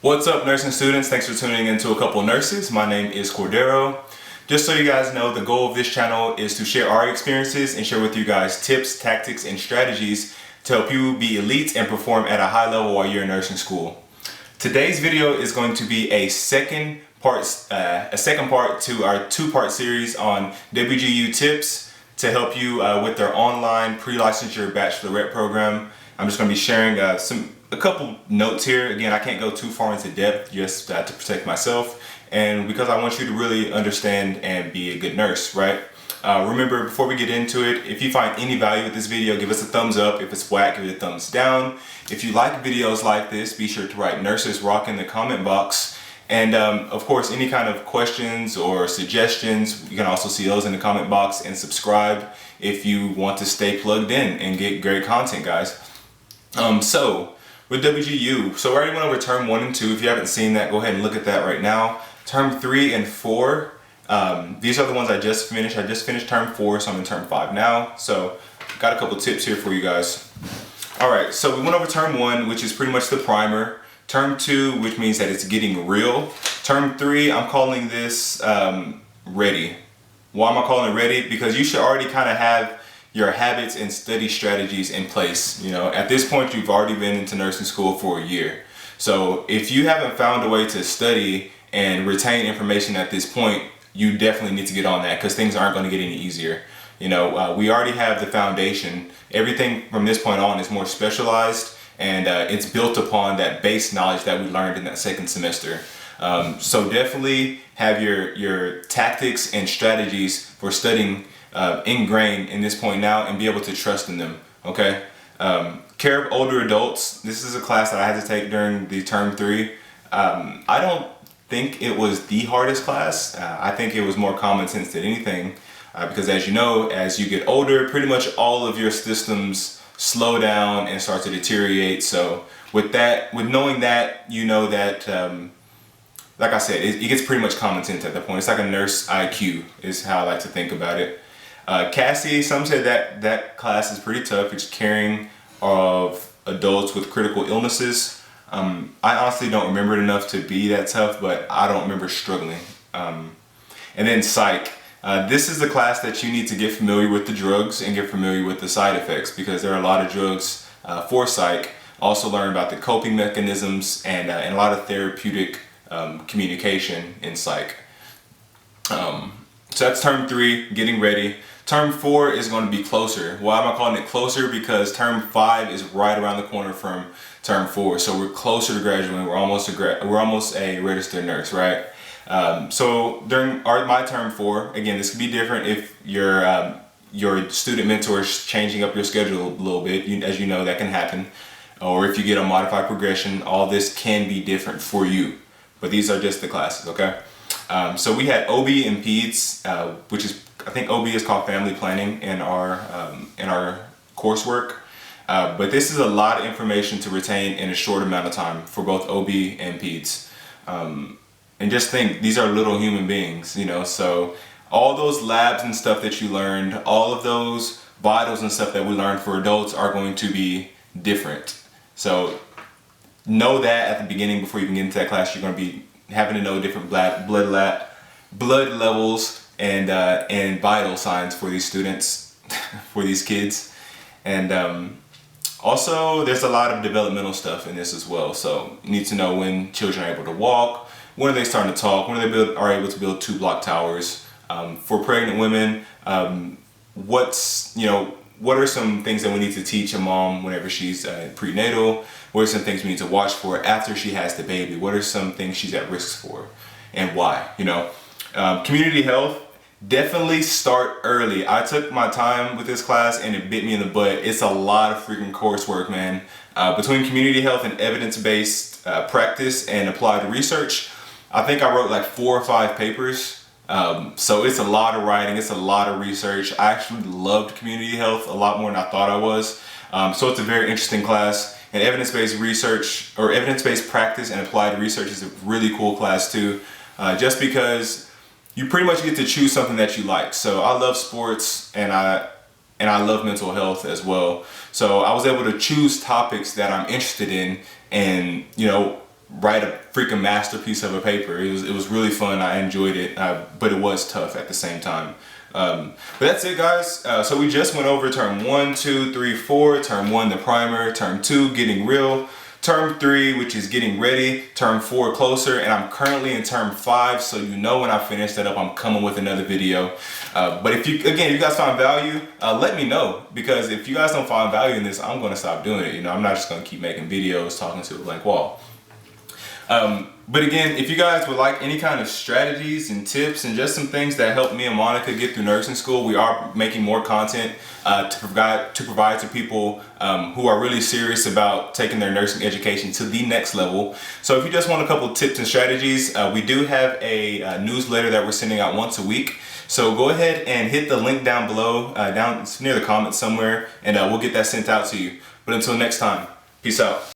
What's up, nursing students? Thanks for tuning in to A Couple Nurses. My name is Cordero. Just so you guys know, the goal of this channel is to share our experiences and share with you guys tips, tactics, and strategies to help you be elite and perform at a high level while you're in nursing school. Today's video is going to be a second part to our two-part series on WGU tips to help you with their online pre-licensure bachelorette program. I'm just going to be sharing a couple notes here. Again, I can't go too far into depth just to protect myself, and because I want you to really understand and be a good nurse, right? Remember, before we get into it, if you find any value with this video, give us a thumbs up. If it's whack, give it a thumbs down. If you like videos like this, be sure to write Nurses Rock in the comment box. And of course, any kind of questions or suggestions, you can also see those in the comment box, and subscribe if you want to stay plugged in and get great content, guys. So with WGU, so I already went over term 1 and 2. If you haven't seen that, go ahead and look at that right now. Term 3 and 4, these are the ones I just finished. I just finished term 4, so I'm in term 5 now. So got a couple tips here for you guys. All right, so we went over term 1, which is pretty much the primer. Term 2, which means that it's getting real. Term 3, I'm calling this ready. Why am I calling it ready? Because you should already kind of have your habits and study strategies in place. You know, at this point, you've already been into nursing school for a year. So if you haven't found a way to study and retain information at this point, you definitely need to get on that, because things aren't going to get any easier. You know, we already have the foundation. Everything from this point on is more specialized, and it's built upon that base knowledge that we learned in that second semester. So definitely have your tactics and strategies for studying ingrained in this point now, and be able to trust in them. Okay. Care of older adults. This is a class that I had to take during the term 3. I don't think it was the hardest class. I think it was more common sense than anything, because as you know, as you get older, pretty much all of your systems slow down and start to deteriorate. So with knowing that, you know that like I said, it gets pretty much common sense at that point. It's like a nurse IQ is how I like to think about it. Cassie, some say that class is pretty tough. It's caring of adults with critical illnesses. I honestly don't remember it enough to be that tough, but I don't remember struggling. And then psych. This is the class that you need to get familiar with the drugs and get familiar with the side effects, because there are a lot of drugs for psych. Also learn about the coping mechanisms and a lot of therapeutic communication in psych. So that's term 3, getting ready. Term 4 is going to be closer. Why am I calling it closer? Because term 5 is right around the corner from term 4. So we're closer to graduating. We're almost a registered nurse, right? So during my term 4, again, this could be different if your student mentor is changing up your schedule a little bit. As you know, that can happen. Or if you get a modified progression, all this can be different for you. But these are just the classes, okay? So we had OB and PEDS, which is, I think OB is called family planning in our coursework. But this is a lot of information to retain in a short amount of time for both OB and PEDS. And just think, these are little human beings, you know, so all those labs and stuff that you learned, all of those vitals and stuff that we learned for adults are going to be different. So know that at the beginning, before you even get into that class, you're going to be having to know different blood levels and vital signs for these students, for these kids. And also, there's a lot of developmental stuff in this as well. So you need to know when children are able to walk, when are they starting to talk, when are able to build 2-block towers. For pregnant women, what are some things that we need to teach a mom whenever she's prenatal? What are some things we need to watch for after she has the baby? What are some things she's at risk for, and why? You know, community health, definitely start early. I took my time with this class and it bit me in the butt. It's a lot of freaking coursework, man. Between community health and evidence-based practice and applied research, I think I wrote like 4 or 5 papers. So it's a lot of writing, it's a lot of research. I actually loved community health a lot more than I thought I was. So it's a very interesting class. And evidence-based research, or evidence-based practice and applied research, is a really cool class too. Just because you pretty much get to choose something that you like. So I love sports, and I love mental health as well. So I was able to choose topics that I'm interested in, and you know, write a freaking masterpiece of a paper. It was really fun. I enjoyed it, but it was tough at the same time. But that's it, guys. So we just went over term 1, 2, 3, 4. Term 1, the primer. Term 2, getting real. Term 3, which is getting ready. Term 4, closer. And I'm currently in term 5, so you know when I finish that up, I'm coming with another video. But if you guys find value, let me know, because if you guys don't find value in this, I'm going to stop doing it. You know, I'm not just going to keep making videos talking to a blank wall. But again, if you guys would like any kind of strategies and tips and just some things that help me and Monica get through nursing school, we are making more content to provide to people who are really serious about taking their nursing education to the next level. So if you just want a couple tips and strategies, we do have a newsletter that we're sending out once a week. So go ahead and hit the link down below, down near the comments somewhere, and we'll get that sent out to you. But until next time, peace out.